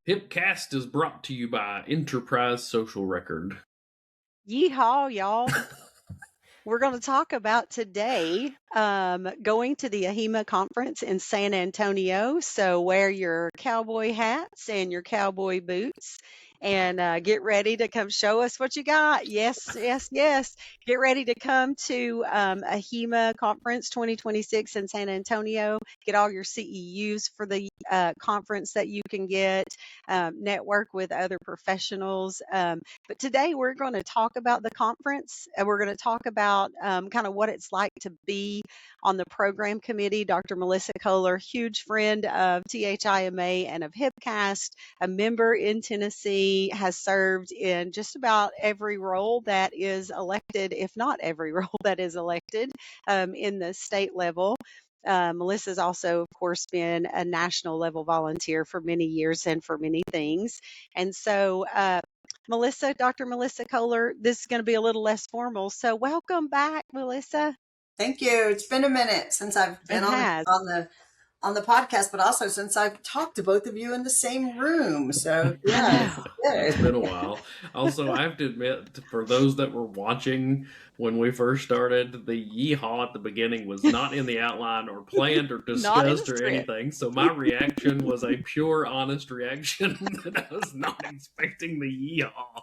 HIPcast is brought to you by Enterprise Social Record. Yeehaw, y'all. We're going to talk about today going to the AHIMA conference in San Antonio. So wear your cowboy hats and your cowboy boots and get ready to come show us what you got. Yes, yes, yes. Get ready to come to AHIMA Conference 2026 in San Antonio. Get all your CEUs for the conference that you can get. Network with other professionals. But today we're going to talk about the conference, and we're going to talk about kind of what it's like to be on the program committee. Dr. Melissa Koehler, huge friend of THIMA and of HIPcast, a member in Tennessee, has served in just about every role that is elected, if not every role that is elected in the state level. Melissa's also, of course, been a national level volunteer for many years and for many things. And so, Melissa, Dr. Melissa Koehler, this is going to be a little less formal. So welcome back, Melissa. Thank you. It's been a minute since I've been on the podcast, but also since I've talked to both of you in the same room. So yeah, it's been a while. Also, I have to admit, for those that were watching when we first started, the yeehaw at the beginning was not in the outline or planned or discussed or anything. So my reaction was a pure, honest reaction that I was not expecting the yeehaw.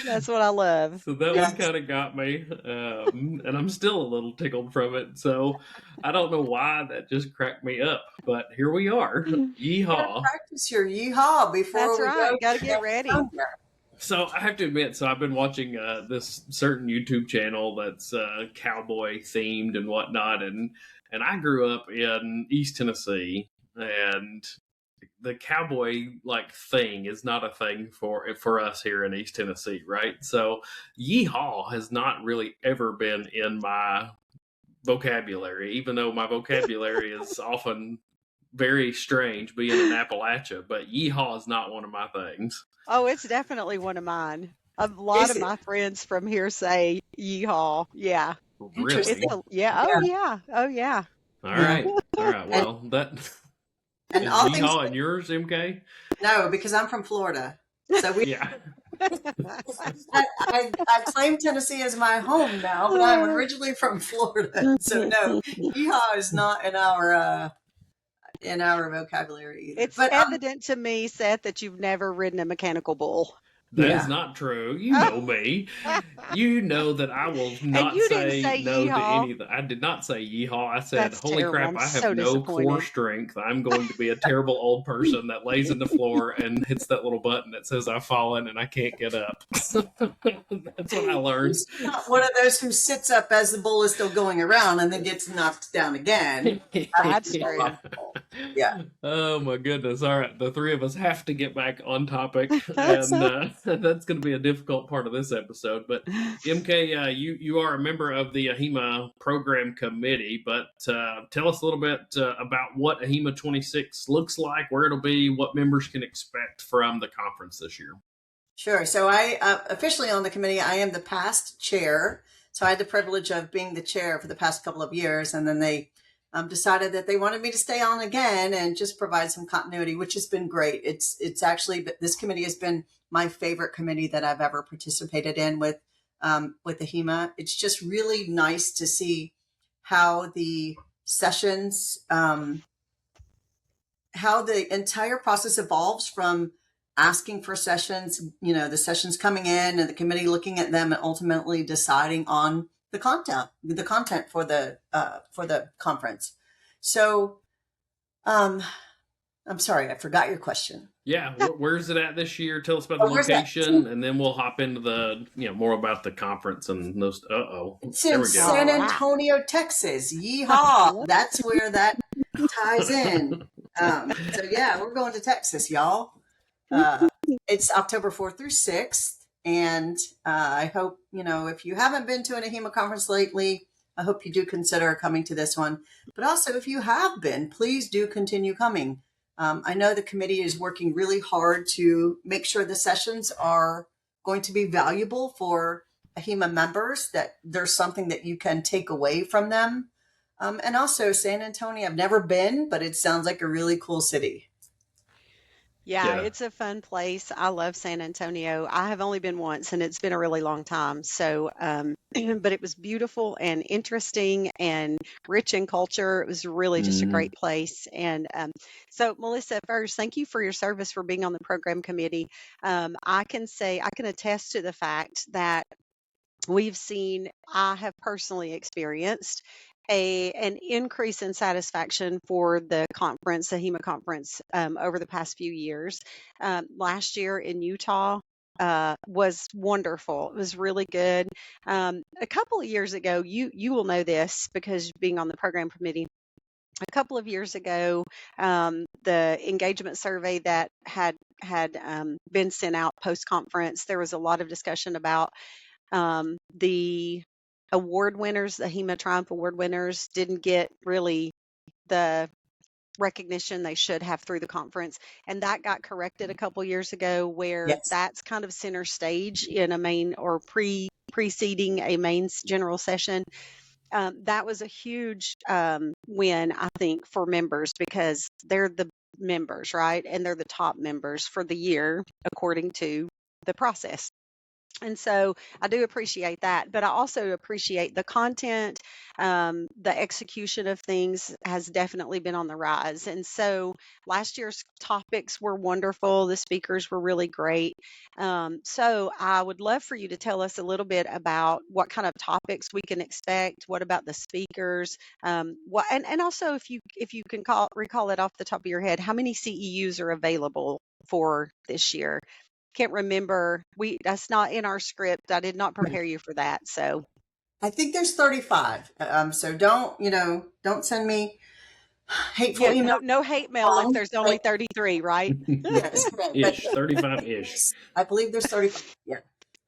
That's what I love. So that one kind of got me, and I'm still a little tickled from it. So I don't know why that just cracked me up, but here we are. Yeehaw! Practice your yeehaw before That's right. You got to get ready. So I have to admit, so I've been watching this certain YouTube channel that's cowboy themed and whatnot, and I grew up in East Tennessee, and the cowboy like thing is not a thing for us here in East Tennessee, right? So yeehaw has not really ever been in my vocabulary, even though my vocabulary is often very strange being in Appalachia, but yeehaw is not one of my things. Oh, it's definitely one of mine. A lot of my friends from here say yeehaw. Yeah. Really? Yeah. Oh, yeah. Oh, yeah. All right. Well, that and is all yeehaw and yours, MK? No, because I'm from Florida. So we yeah. I claim Tennessee as my home now, but I'm originally from Florida. So no, yeehaw is not in our vocabulary either. It's evident to me, Seth, that you've never ridden a mechanical bull. That is not true. You know me. You know that I will not say no yeehaw. To anything. I did not say yeehaw. I said, That's holy terrible. crap, I have no core strength. I'm going to be a terrible old person that lays in the floor and hits that little button that says I've fallen and I can't get up. That's what I learned. He's not one of those who sits up as the bull is still going around and then gets knocked down again. That's true. Yeah. Oh my goodness. All right. The three of us have to get back on topic. And that's going to be a difficult part of this episode. But MK, you are a member of the AHIMA Program Committee, but tell us a little bit about what AHIMA26 looks like, where it'll be, what members can expect from the conference this year. Sure. So I officially on the committee, I am the past chair. So I had the privilege of being the chair for the past couple of years. And then they decided that they wanted me to stay on again and just provide some continuity, which has been great. It's actually, this committee has been my favorite committee that I've ever participated in with AHIMA. It's just really nice to see how the sessions, how the entire process evolves from asking for sessions, the sessions coming in and the committee looking at them and ultimately deciding on the content for the conference. So, I'm sorry, I forgot your question. Yeah, where's it at this year? Tell us about the location, and then we'll hop into the more about the conference and those. It's in San Antonio, Texas. Yeehaw! That's where that ties in. So yeah, we're going to Texas, y'all. It's October 4th through 6th. And I hope, if you haven't been to an AHIMA conference lately, I hope you do consider coming to this one. But also, if you have been, please do continue coming. I know the committee is working really hard to make sure the sessions are going to be valuable for AHIMA members, that there's something that you can take away from them. And also San Antonio, I've never been, but it sounds like a really cool city. Yeah, Yeah. it's a fun place. I love San Antonio. I have only been once, and it's been a really long time. So, but it was beautiful and interesting and rich in culture. It was really just a great place. And so, Melissa, first, thank you for your service for being on the program committee. I can attest to the fact that I have personally experienced an increase in satisfaction for the conference, the HEMA conference, over the past few years. Last year in Utah was wonderful. It was really good. A couple of years ago, you will know this because being on the program committee. A couple of years ago, the engagement survey that had been sent out post conference, there was a lot of discussion about the award winners, the HEMA Triumph Award winners, didn't get really the recognition they should have through the conference. And that got corrected a couple years ago, where Yes. that's kind of center stage in a main or preceding a main general session. That was a huge win, I think, for members because they're the members, right? And they're the top members for the year according to the process. And so I do appreciate that, but I also appreciate the content. The execution of things has definitely been on the rise. And so last year's topics were wonderful. The speakers were really great. So I would love for you to tell us a little bit about what kind of topics we can expect. What about the speakers? And also if you can recall it off the top of your head, how many CEUs are available for this year? Can't remember. That's not in our script. I did not prepare you for that. So I think there's 35. So don't send me hateful email. no hate mail if there's only 33, right? Yes, Ish, 35-ish. I believe there's 35. Yeah.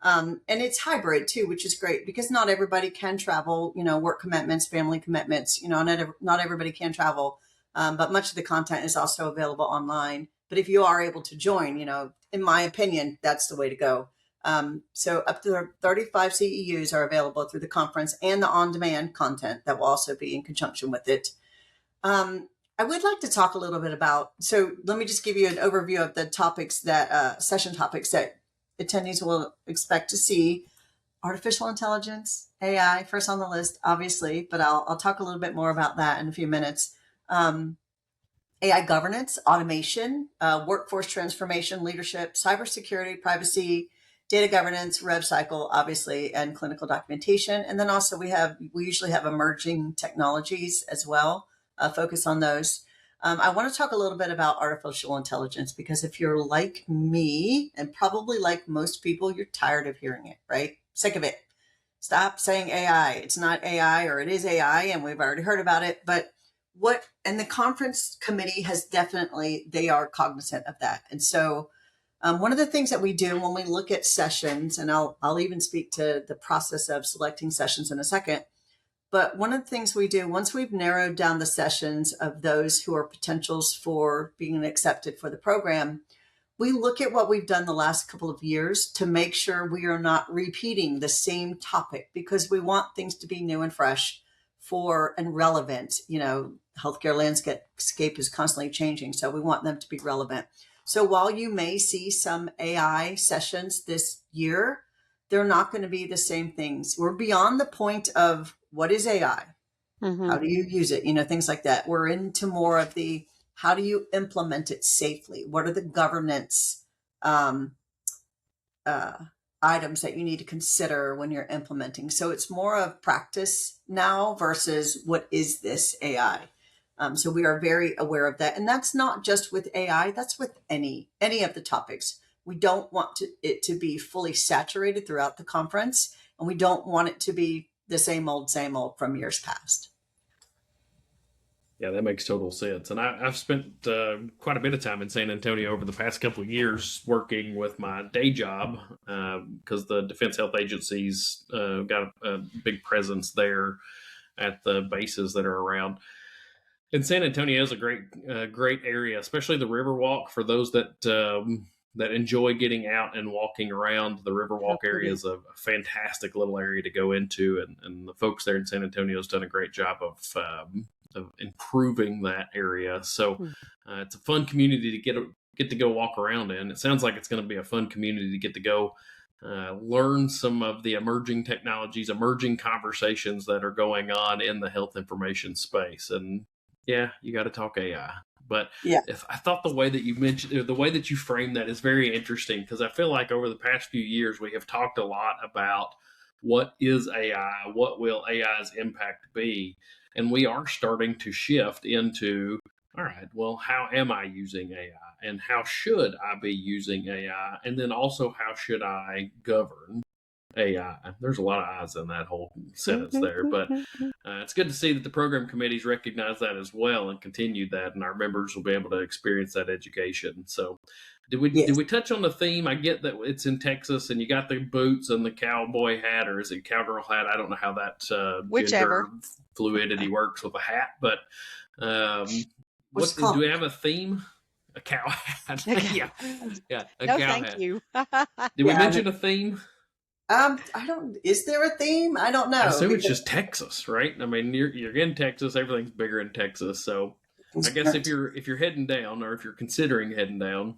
And it's hybrid too, which is great because not everybody can travel, work commitments, family commitments, not everybody can travel. But much of the content is also available online. But if you are able to join, in my opinion, that's the way to go. So up to 35 CEUs are available through the conference and the on-demand content that will also be in conjunction with it. I would like to talk a little bit about, so let me just give you an overview of the topics session topics that attendees will expect to see. Artificial intelligence, AI, first on the list, obviously, but I'll talk a little bit more about that in a few minutes. AI governance, automation, workforce transformation, leadership, cybersecurity, privacy, data governance, rev cycle, obviously, and clinical documentation. And then also we usually have emerging technologies as well, focus on those. I want to talk a little bit about artificial intelligence because if you're like me, and probably like most people, you're tired of hearing it, right? Sick of it. Stop saying AI. It's not AI, or it is AI, and we've already heard about it. But and the conference committee they are cognizant of that. And so one of the things that we do when we look at sessions, and I'll even speak to the process of selecting sessions in a second, but one of the things we do once we've narrowed down the sessions of those who are potentials for being accepted for the program, we look at what we've done the last couple of years to make sure we are not repeating the same topic because we want things to be new and fresh and relevant. Healthcare landscape is constantly changing, so we want them to be relevant. So while you may see some AI sessions this year, they're not going to be the same things. We're beyond the point of what is AI? Mm-hmm. How do you use it? Things like that. We're into more of the how do you implement it safely? What are the governance items that you need to consider when you're implementing? So it's more of practice now versus what is this AI? So we are very aware of that. And that's not just with AI, that's with any of the topics. We don't want it to be fully saturated throughout the conference, and we don't want it to be the same old from years past. Yeah, that makes total sense. And I've spent quite a bit of time in San Antonio over the past couple of years working with my day job because the Defense Health Agency's got a big presence there at the bases that are around. And San Antonio is a great area, especially the Riverwalk. For those that that enjoy getting out and walking around. The Riverwalk area pretty. is a fantastic little area to go into, and the folks there in San Antonio has done a great job of improving that area. So it's a fun community to get to go walk around in. It sounds like it's going to be a fun community to get to go learn some of the emerging technologies, emerging conversations that are going on in the health information space. And yeah, you got to talk AI. But if I thought the way that you mentioned, the way that you framed that is very interesting, because I feel like over the past few years, we have talked a lot about what is AI, what will AI's impact be? And we are starting to shift into, all right, well, how am I using AI? And how should I be using AI? And then also, how should I govern AI? There's a lot of eyes in that whole sentence there, but it's good to see that the program committees recognize that as well and continue that, and our members will be able to experience that education. So, did we touch on the theme? I get that it's in Texas, and you got the boots and the cowboy hat, or is it cowgirl hat? I don't know how that Whichever. gender fluidity works with a hat, but do we have a theme? A cow hat. yeah, a no, cow thank hat. you. Did we mention a theme? Is there a theme? I don't know. I assume it's just Texas, right? I mean, you're in Texas. Everything's bigger in Texas. So I guess if you're heading down, or if you're considering heading down,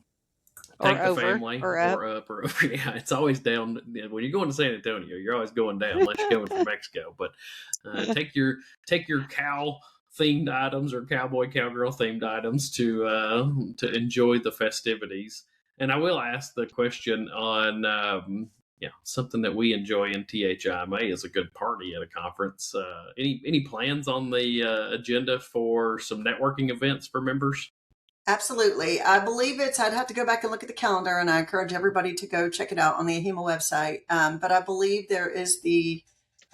take the family or up or over. Yeah, it's always down. When you're going to San Antonio, you're always going down unless you're coming from Mexico. But take your cow themed items or cowboy cowgirl themed items to enjoy the festivities. And I will ask the question on something that we enjoy in THIMA is a good party at a conference. Any plans on the agenda for some networking events for members? Absolutely. I believe I'd have to go back and look at the calendar, and I encourage everybody to go check it out on the AHIMA website. But I believe there is the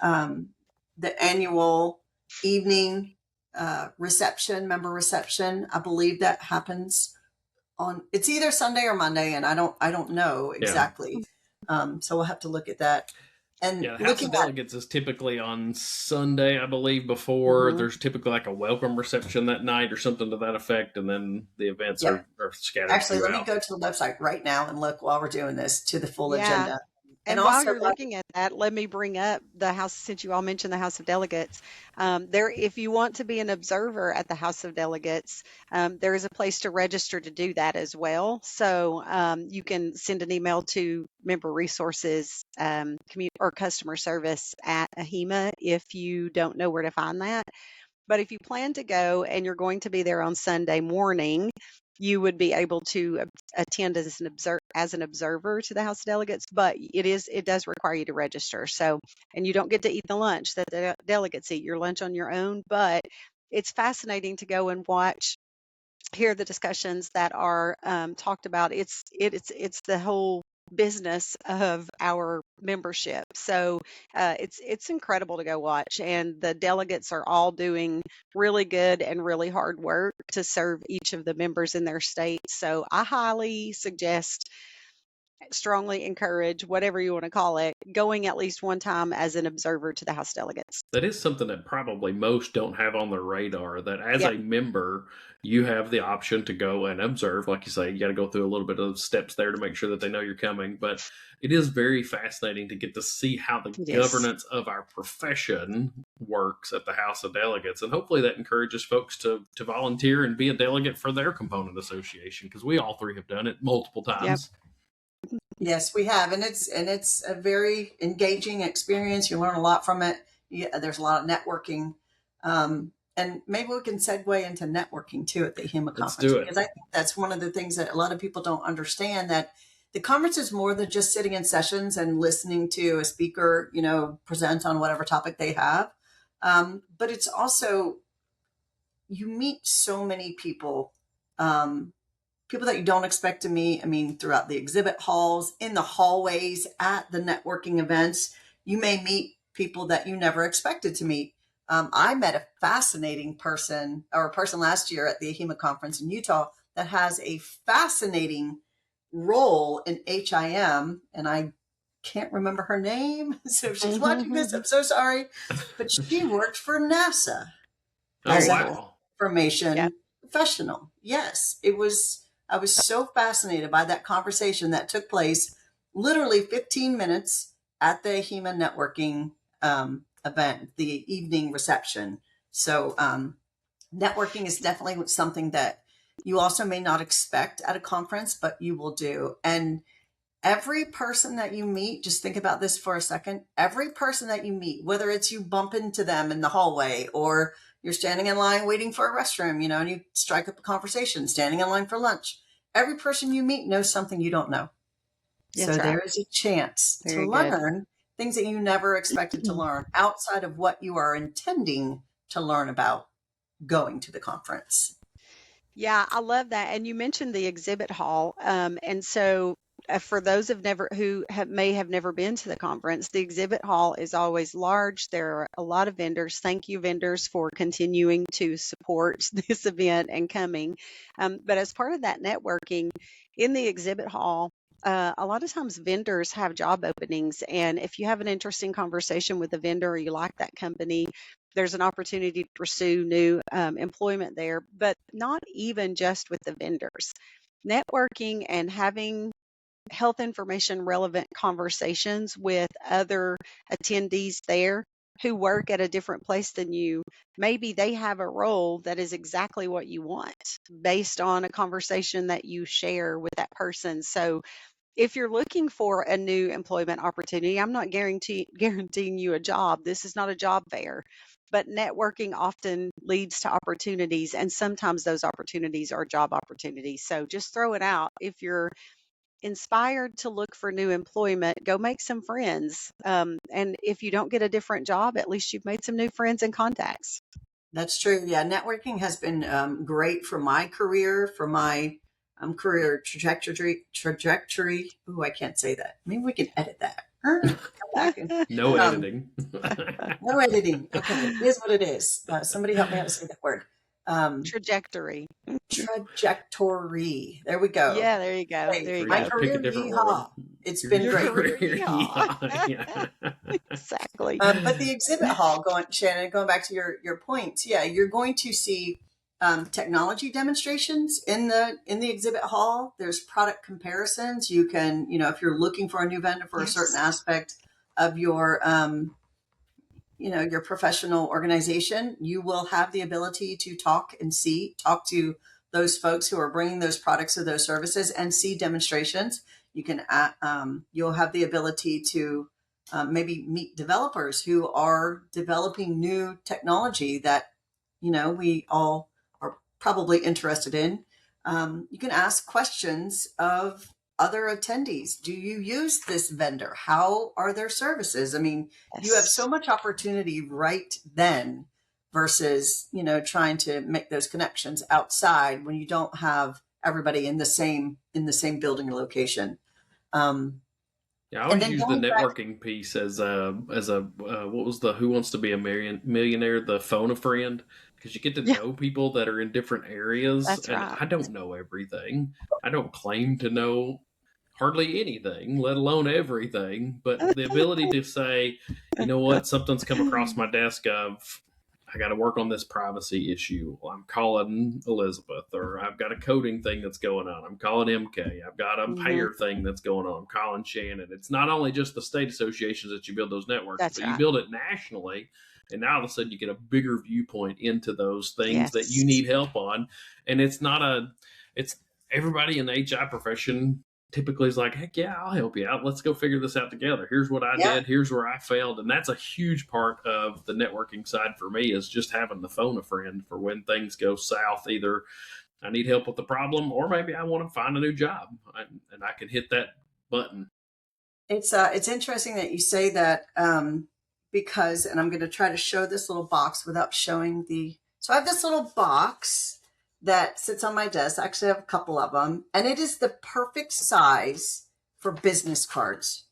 annual evening member reception. I believe that happens it's either Sunday or Monday, and I don't know exactly. So we'll have to look at that. And the House of Delegates is typically on Sunday, I believe, before there's typically like a welcome reception that night or something to that effect. And then the events are scattered. Actually, let me go to the website right now and look while we're doing this to the full agenda. And while you're looking at that, let me bring up the House, since you all mentioned the House of Delegates. If you want to be an observer at the House of Delegates, there is a place to register to do that as well. So you can send an email to member resources or customer service at AHIMA if you don't know where to find that. But if you plan to go and you're going to be there on Sunday morning, you would be able to attend as an observer to the House of Delegates, but it does require you to register. So, and you don't get to eat the lunch that the delegates eat. Your lunch on your own, but it's fascinating to go and hear the discussions that are talked about. It's the whole business of our membership. So it's incredible to go watch, and the delegates are all doing really good and really hard work to serve each of the members in their state. So I highly suggest, strongly encourage, whatever you want to call it, going at least one time as an observer to the House Delegates. That is something that probably most don't have on their radar, that as a member, you have the option to go and observe. Like you say, you got to go through a little bit of steps there to make sure that they know you're coming. But it is very fascinating to get to see how the governance of our profession works at the House of Delegates. And hopefully that encourages folks to volunteer and be a delegate for their component association, because we all three have done it multiple times. Yes, we have. And it's a very engaging experience. You learn a lot from it. There's a lot of networking. And maybe we can segue into networking too at the AHIMA conference. Let's do it. Because I think that's one of the things that a lot of people don't understand, that the conference is more than just sitting in sessions and listening to a speaker, present on whatever topic they have. But it's also, you meet so many people, people that you don't expect to meet. I mean, throughout the exhibit halls, in the hallways, at the networking events, you may meet people that you never expected to meet. I met a fascinating person last year at the AHIMA conference in Utah that has a fascinating role in HIM, and I can't remember her name. So if she's watching this, I'm so sorry. But she worked for NASA as an information professional. Yes, it was I was so fascinated by that conversation that took place literally 15 minutes at the HIMA networking event, the evening reception. So networking is definitely something that you also may not expect at a conference, but you will do. And every person that you meet, just think about this for a second. Every person that you meet, whether it's you bump into them in the hallway or you're standing in line waiting for a restroom, and you strike up a conversation, standing in line for lunch. Every person you meet knows something you don't know. That's So right. there is a chance Very to good. learn things that you never expected to learn outside of what you are intending to learn about going to the conference. Yeah, I love that. And you mentioned the exhibit hall. And so for those who may have never been to the conference, the exhibit hall is always large. There are a lot of vendors. Thank you, vendors, for continuing to support this event and coming. But as part of that networking in the exhibit hall, a lot of times vendors have job openings. And if you have an interesting conversation with a vendor or you like that company, there's an opportunity to pursue new employment there, but not even just with the vendors. Networking and having health information relevant conversations with other attendees there who work at a different place than you, maybe they have a role that is exactly what you want based on a conversation that you share with that person. So if you're looking for a new employment opportunity, I'm not guaranteeing you a job. This is not a job fair, but networking often leads to opportunities, and sometimes those opportunities are job opportunities. So just throw it out. If you're inspired to look for new employment, go make some friends. And if you don't get a different job, at least you've made some new friends and contacts. That's true. Yeah, networking has been great for my career, for my career trajectory. Ooh, I can't say that. Maybe we can edit that. Come back and, No editing. no editing. Okay, it is what it is. Somebody help me how to say that word. Trajectory. Trajectory. There we go. Yeah, there you go. Hey, There you my go. Pick a career, different yeehaw. word. It's Your been great. career, yeehaw. Yeah. Exactly. But the exhibit hall, Shannon, going back to your points, yeah, you're going to see technology demonstrations in the exhibit hall. There's product comparisons. You can, if you're looking for a new vendor for a certain aspect of your your professional organization, you will have the ability to talk to those folks who are bringing those products or those services and see demonstrations. You can, you'll have the ability to maybe meet developers who are developing new technology that, we all are probably interested in. You can ask questions of other attendees. Do you use this vendor? How are their services? I mean, you have so much opportunity right then versus, trying to make those connections outside when you don't have everybody in the same building or location. Yeah, I always use the networking piece as a what was the Who Wants to Be a Millionaire? The phone a friend, because you get to know people that are in different areas. That's and right. I don't know everything. I don't claim to know hardly anything, let alone everything. But the ability to say, you know what, something's come across my desk of, I got to work on this privacy issue. Well, I'm calling Elizabeth, or I've got a coding thing that's going on. I'm calling MK. I've got a payer thing that's going on. I'm calling Shannon. It's not only just the state associations that you build those networks, That's but right. you build it nationally. And now all of a sudden you get a bigger viewpoint into those things that you need help on. And it's everybody in the HI profession typically is like, heck yeah, I'll help you out. Let's go figure this out together. Here's what I did. Here's where I failed. And that's a huge part of the networking side for me, is just having the phone a friend for when things go south. Either I need help with the problem, or maybe I want to find a new job, and I can hit that button. It's interesting that you say that, because, and I'm going to try to show this little box without showing so I have this little box that sits on my desk. I actually have a couple of them, and it is the perfect size for business cards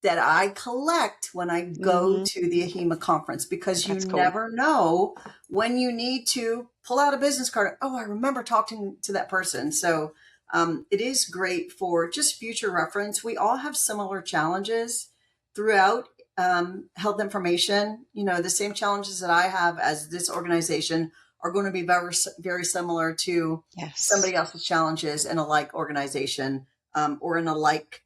that I collect when I go to the AHIMA conference, because you never know when you need to pull out a business card. Oh, I remember talking to that person. So it is great for just future reference. We all have similar challenges throughout health information. The same challenges that I have as this organization are going to be very, very similar to somebody else's challenges in a like organization or in a like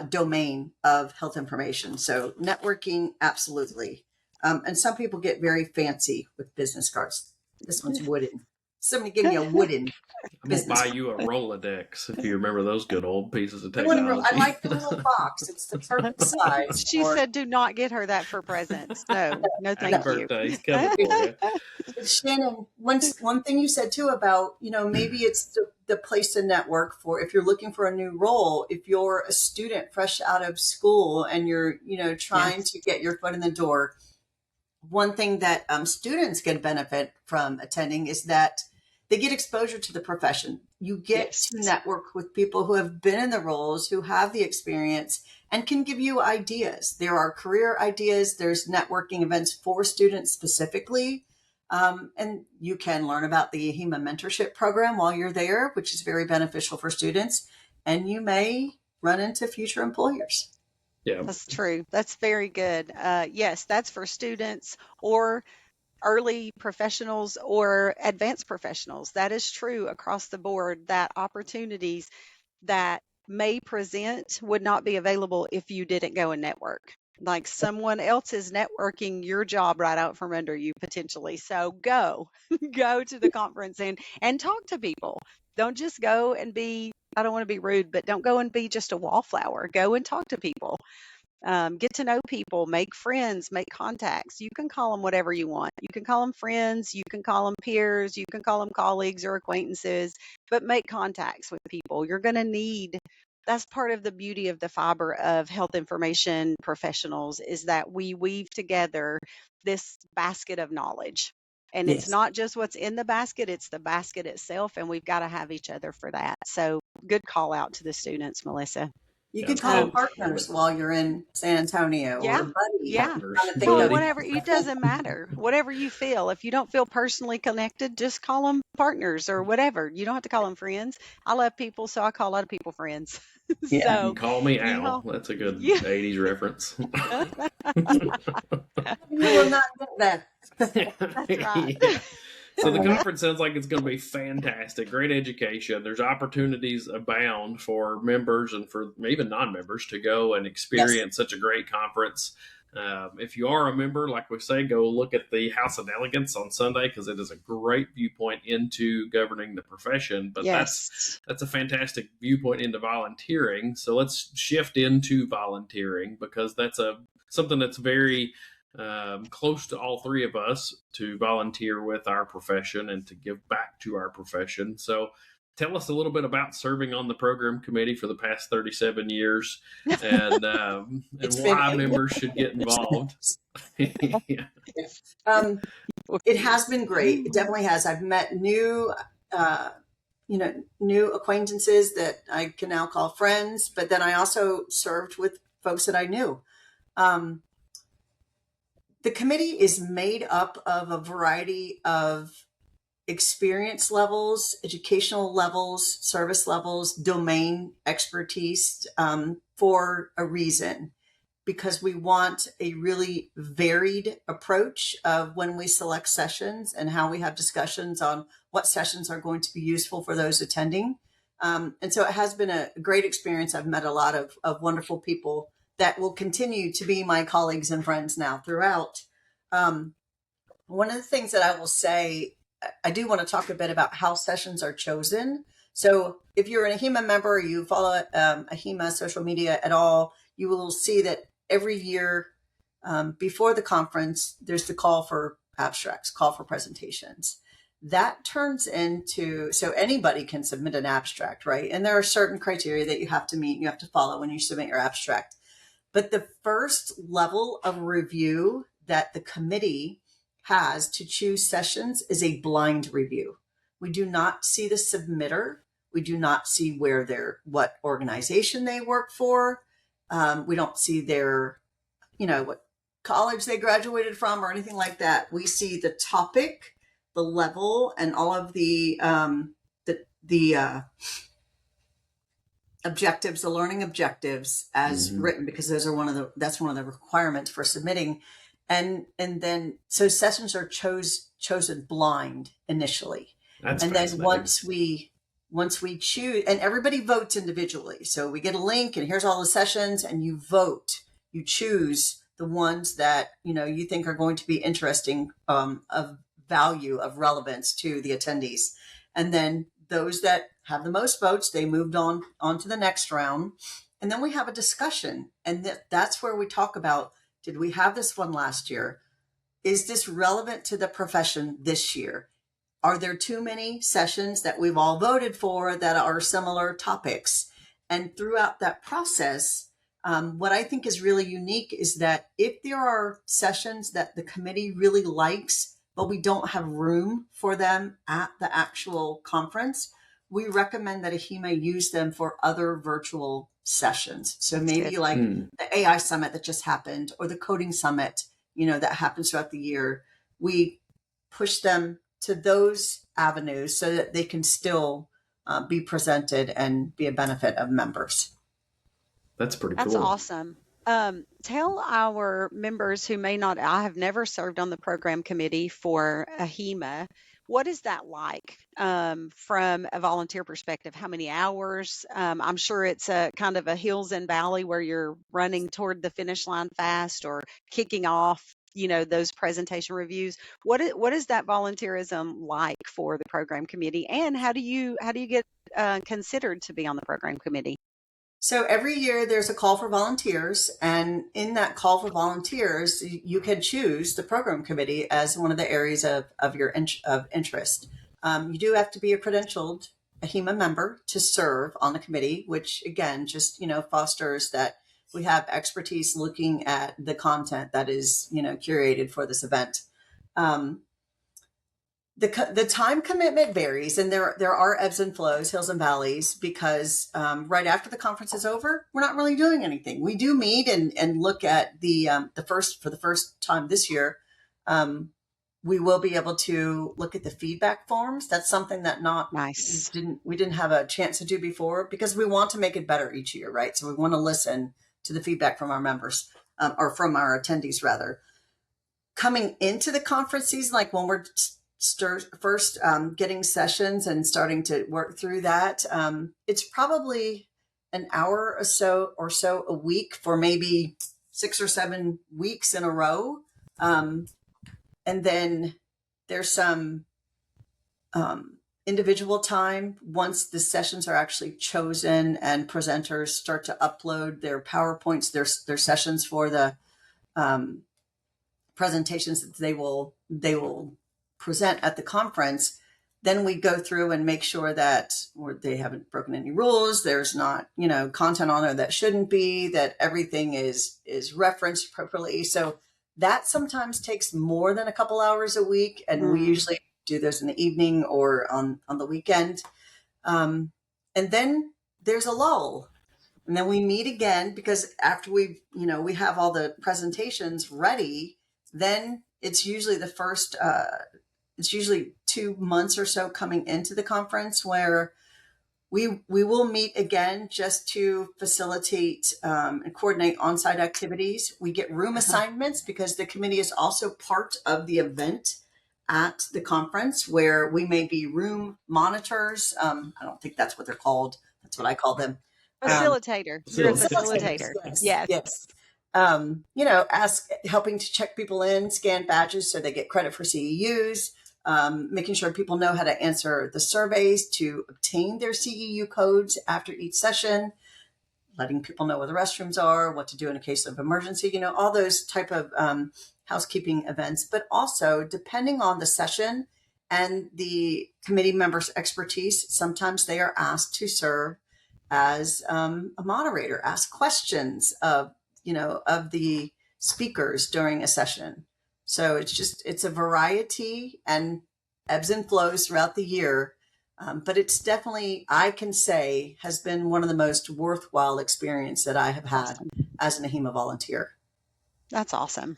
domain of health information. So networking, absolutely. And some people get very fancy with business cards. This one's wooden. Somebody gave me a wooden I'm going to buy you a Rolodex if you remember those good old pieces of I technology. like the little box. It's the perfect size. She said, do not get her that for presents. No, thank Happy you. birthday. It's coming for you. Shannan, one thing you said too about, maybe it's the place to network for if you're looking for a new role, if you're a student fresh out of school and you're, trying to get your foot in the door. One thing that students can benefit from attending is that they get exposure to the profession. You get to network with people who have been in the roles, who have the experience and can give you ideas. There are career ideas. There's networking events for students specifically. And you can learn about the AHIMA mentorship program while you're there, which is very beneficial for students. And you may run into future employers. Yeah, That's true. That's very good. Yes, that's for students or early professionals or advanced professionals. That is true across the board, that opportunities that may present would not be available if you didn't go and network. Like someone else is networking your job right out from under you potentially. So go to the conference and talk to people. Don't just go and be, I don't want to be rude, but don't go and be just a wallflower. Go and talk to people. Get to know people, make friends, make contacts. You can call them whatever you want. You can call them friends, you can call them peers, you can call them colleagues or acquaintances, but make contacts with people. You're going to need, that's part of the beauty of the fiber of health information professionals is that we weave together this basket of knowledge. And it's not just what's in the basket, it's the basket itself. And we've got to have each other for that. So good call out to the students, Melissa. You could call them partners while you're in San Antonio or buddy. Yeah. Well, whatever. It doesn't matter. Whatever you feel. If you don't feel personally connected, just call them partners or whatever. You don't have to call them friends. I love people, so I call a lot of people friends. You So can call me Al. That's a good 80s reference. You will not get that. That's right. So the conference sounds like it's going to be fantastic. Great education. There's opportunities abound for members and for even non-members to go and experience such a great conference. If you are a member, like we say, go look at the House of Delegates on Sunday because it is a great viewpoint into governing the profession. But that's a fantastic viewpoint into volunteering. So let's shift into volunteering because that's something that's very close to all three of us to volunteer with our profession and to give back to our profession. So tell us a little bit about serving on the program committee for the past 37 years and why members should get involved. It has been great. It definitely has. I've met new acquaintances that I can now call friends, but then I also served with folks that I knew. The committee is made up of a variety of experience levels, educational levels, service levels, domain expertise for a reason, because we want a really varied approach of when we select sessions and how we have discussions on what sessions are going to be useful for those attending. And so it has been a great experience. I've met a lot of wonderful people that will continue to be my colleagues and friends now throughout. One of the things that I will say, I do want to talk a bit about how sessions are chosen. So if you're an AHIMA member, or you follow AHIMA social media at all, you will see that every year before the conference, there's the call for abstracts, call for presentations. That turns into, so anybody can submit an abstract, right? And there are certain criteria that you have to meet, you have to follow when you submit your abstract. But the first level of review that the committee has to choose sessions is a blind review. We do not see the submitter. We do not see what organization they work for. We don't see their, what college they graduated from or anything like that. We see the topic, the level, and all of the objectives, the learning objectives as written, because those are that's one of the requirements for submitting. And then, so sessions are chosen blind initially. That's and then fascinating. once we choose, and everybody votes individually. So we get a link and here's all the sessions, and you vote. You choose the ones that, you think are going to be interesting, of value, of relevance to the attendees. And then those that have the most votes, they moved on to the next round. And then we have a discussion. And that's where we talk about, did we have this one last year? Is this relevant to the profession this year? Are there too many sessions that we've all voted for that are similar topics? And throughout that process, what I think is really unique is that if there are sessions that the committee really likes, but we don't have room for them at the actual conference, we recommend that AHIMA use them for other virtual sessions. So maybe like the AI summit that just happened, or the coding summit, that happens throughout the year. We push them to those avenues so that they can still be presented and be a benefit of members. That's pretty cool. That's awesome. Tell our members who may not, I have never served on the program committee for AHIMA. What is that like from a volunteer perspective? How many hours? I'm sure it's a kind of a hills and valley where you're running toward the finish line fast or kicking off, those presentation reviews. What is that volunteerism like for the program committee, and how do you get considered to be on the program committee? So every year there's a call for volunteers, and in that call for volunteers, you can choose the program committee as one of the areas of your interest. You do have to be a credentialed AHIMA member to serve on the committee, which again, just, fosters that we have expertise looking at the content that is, curated for this event. The time commitment varies, and there are ebbs and flows, hills and valleys, because right after the conference is over, we're not really doing anything. We do meet and look at for the first time this year. We will be able to look at the feedback forms. That's something that we didn't have a chance to do before, because we want to make it better each year, right? So we want to listen to the feedback from our members, or from our attendees rather. Coming into the conference season, like when we're first getting sessions and starting to work through that, it's probably an hour or so a week for maybe 6 or 7 weeks in a row. And then there's some individual time once the sessions are actually chosen and presenters start to upload their PowerPoints, their sessions for the presentations that they will present at the conference. Then we go through and make sure that they haven't broken any rules. There's not, content on there that shouldn't be, that everything is referenced appropriately. So that sometimes takes more than a couple hours a week. And we usually do those in the evening or on the weekend. And then there's a lull. And then we meet again, because after we have all the presentations ready, then it's usually it's usually 2 months or so coming into the conference where we will meet again just to facilitate and coordinate on-site activities. We get room assignments because the committee is also part of the event at the conference, where we may be room monitors. I don't think that's what they're called. That's what I call them. Facilitator. You're a facilitator. Yes. Helping to check people in, scan badges so they get credit for CEUs, making sure people know how to answer the surveys to obtain their CEU codes after each session, letting people know where the restrooms are, what to do in a case of emergency, all those type of housekeeping events. But also, depending on the session and the committee members' expertise, sometimes they are asked to serve as a moderator, ask questions of the speakers during a session. So it's a variety and ebbs and flows throughout the year. But it's definitely, I can say, has been one of the most worthwhile experience that I have had as an AHIMA volunteer. That's awesome.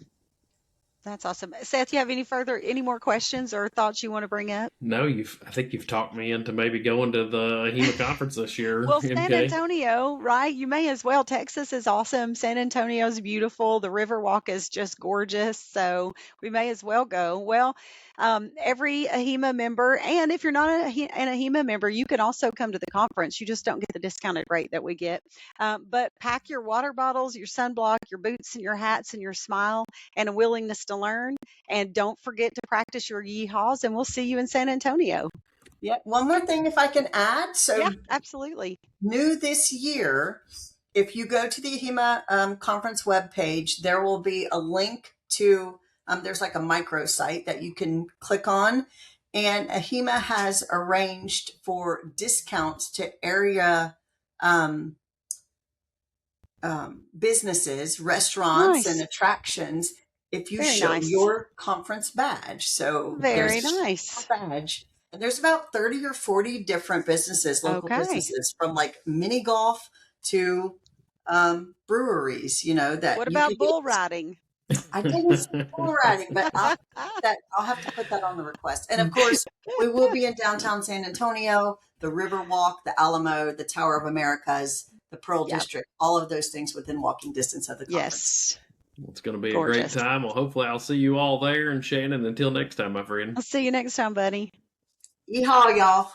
That's awesome. Seth, you have any more questions or thoughts you want to bring up? No, I think you've talked me into maybe going to the AHIMA conference this year, Well, San MK. Antonio, right? You may as well. Texas is awesome. San Antonio's beautiful. The Riverwalk is just gorgeous. So we may as well go. Well, every AHIMA member, and if you're not an AHIMA member, you can also come to the conference. You just don't get the discounted rate that we get. But pack your water bottles, your sunblock, your boots, and your hats, and your smile, and a willingness to learn. And don't forget to practice your yeehaws, and we'll see you in San Antonio. Yeah. One more thing, if I can add. So yeah, absolutely. New this year, if you go to the AHIMA conference webpage, there will be a link to, there's like a microsite that you can click on. And AHIMA has arranged for discounts to area businesses, restaurants, and attractions if you show your conference badge. So very nice badge. And there's about 30 or 40 different businesses, local businesses, from like mini golf to breweries, that. What about bull riding? I didn't see bull riding, but I'll have to put that on the request. And of course, we will be in downtown San Antonio, the Riverwalk, the Alamo, the Tower of Americas, the Pearl District, all of those things within walking distance of the conference. Yes. Well, it's going to be a great time. Well, hopefully I'll see you all there. And Shannan, until next time, my friend. I'll see you next time, buddy. Yeehaw, y'all.